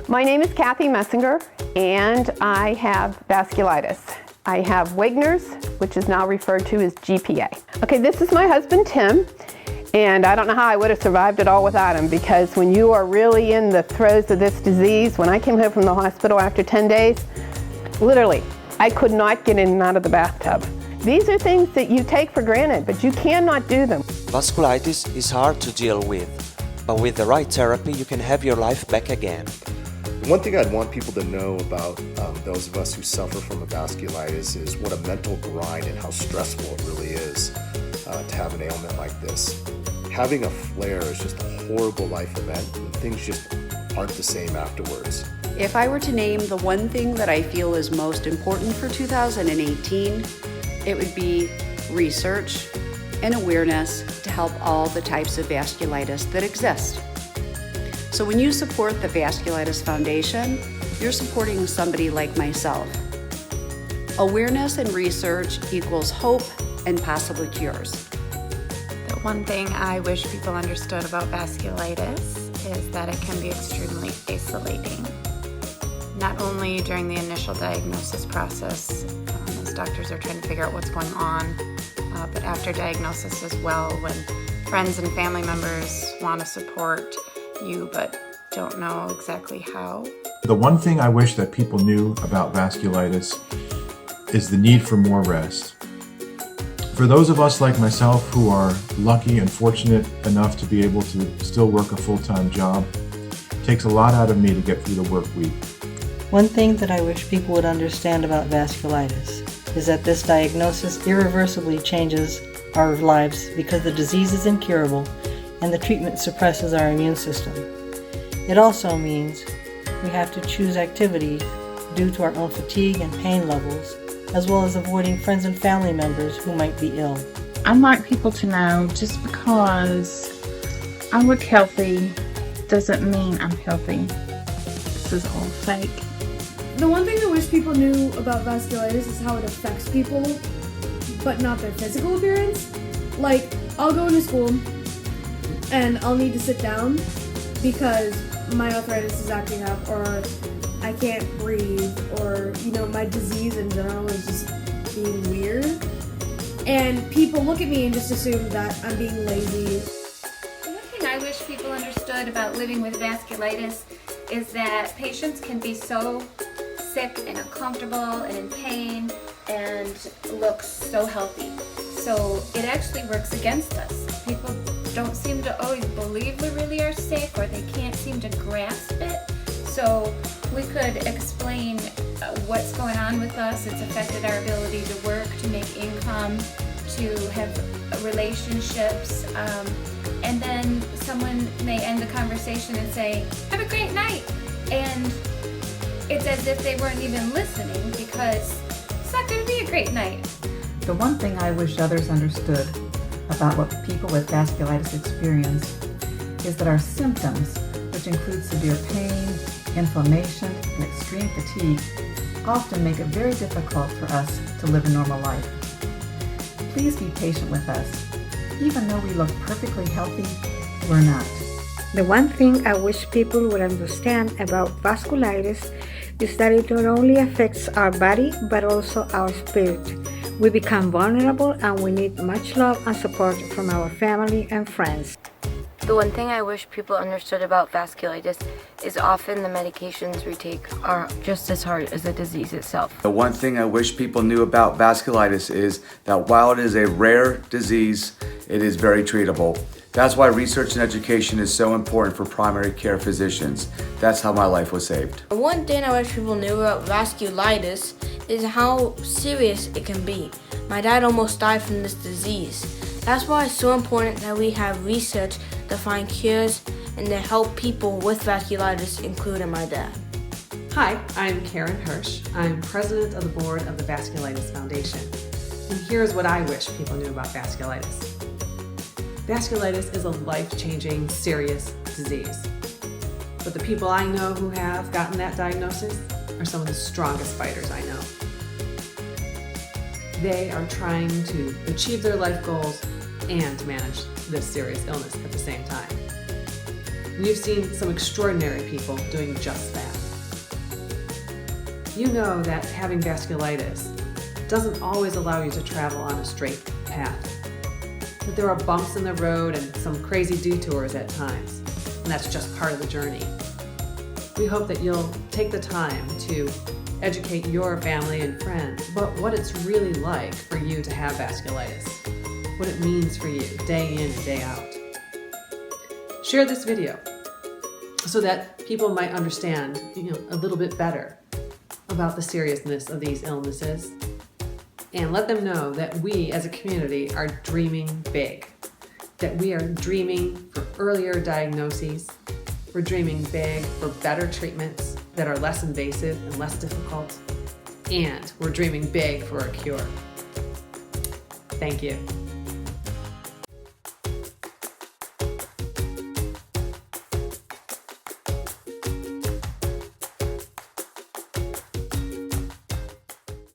My name is Kathy Messinger, and I have vasculitis. I have Wegener's, which is now referred to as GPA. Okay, this is my husband, Tim, and I don't know how I would have survived it all without him, because when you are really in the throes of this disease, when I came home from the hospital after 10 days, literally, I could not get in and out of the bathtub. These are things that you take for granted, but you cannot do them. Vasculitis is hard to deal with, but with the right therapy, you can have your life back again. One thing I'd want people to know about those of us who suffer from a vasculitis is what a mental grind and how stressful it really is to have an ailment like this. Having a flare is just a horrible life event, and things just aren't the same afterwards. If I were to name the one thing that I feel is most important for 2018, it would be research and awareness to help all the types of vasculitis that exist. So when you support the Vasculitis Foundation, you're supporting somebody like myself. Awareness and research equals hope and possibly cures. The one thing I wish people understood about vasculitis is that it can be extremely isolating. Not only during the initial diagnosis process, as doctors are trying to figure out what's going on, but after diagnosis as well, when friends and family members want to support you but don't know exactly how. The one thing I wish that people knew about vasculitis is the need for more rest. For those of us like myself who are lucky and fortunate enough to be able to still work a full-time job, it takes a lot out of me to get through the work week. One thing that I wish people would understand about vasculitis is that this diagnosis irreversibly changes our lives because the disease is incurable and the treatment suppresses our immune system. It also means we have to choose activity due to our own fatigue and pain levels, as well as avoiding friends and family members who might be ill. I'd like people to know just because I look healthy doesn't mean I'm healthy. This is all fake. The one thing I wish people knew about vasculitis is how it affects people, but not their physical appearance. Like, I'll go into school and I'll need to sit down because my arthritis is acting up, or I can't breathe, or, my disease in general is just being weird. And people look at me and just assume that I'm being lazy. The one thing I wish people understood about living with vasculitis is that patients can be so sick and uncomfortable and in pain and look so healthy. So it actually works against us. People don't seem to always believe we really are sick, or they can't seem to grasp it. So we could explain what's going on with us. It's affected our ability to work, to make income, to have relationships, and then someone may end the conversation and say, "Have a great night," and it's as if they weren't even listening, because it's not going to be a great night. The one thing I wish others understood about what people with vasculitis experience is that our symptoms, which include severe pain, inflammation, and extreme fatigue, often make it very difficult for us to live a normal life. Please be patient with us. Even though we look perfectly healthy, we're not. The one thing I wish people would understand about vasculitis is that it not only affects our body, but also our spirit. We become vulnerable and we need much love and support from our family and friends. The one thing I wish people understood about vasculitis is often the medications we take are just as hard as the disease itself. The one thing I wish people knew about vasculitis is that while it is a rare disease, it is very treatable. That's why research and education is so important for primary care physicians. That's how my life was saved. The one thing I wish people knew about vasculitis is how serious it can be. My dad almost died from this disease. That's why it's so important that we have research to find cures and to help people with vasculitis, including my dad. Hi, I'm Karen Hirsch. I'm president of the board of the Vasculitis Foundation. And here's what I wish people knew about vasculitis. Vasculitis is a life-changing, serious disease. But the people I know who have gotten that diagnosis are some of the strongest fighters I know. They are trying to achieve their life goals and manage this serious illness at the same time. We've seen some extraordinary people doing just that. You know that having vasculitis doesn't always allow you to travel on a straight path. That there are bumps in the road and some crazy detours at times, and that's just part of the journey. We hope that you'll take the time to educate your family and friends about what it's really like for you to have vasculitis, what it means for you day in and day out. Share this video so that people might understand, a little bit better about the seriousness of these illnesses, and let them know that we as a community are dreaming big, that we are dreaming for earlier diagnoses, we're dreaming big for better treatments that are less invasive and less difficult, and we're dreaming big for a cure. Thank you.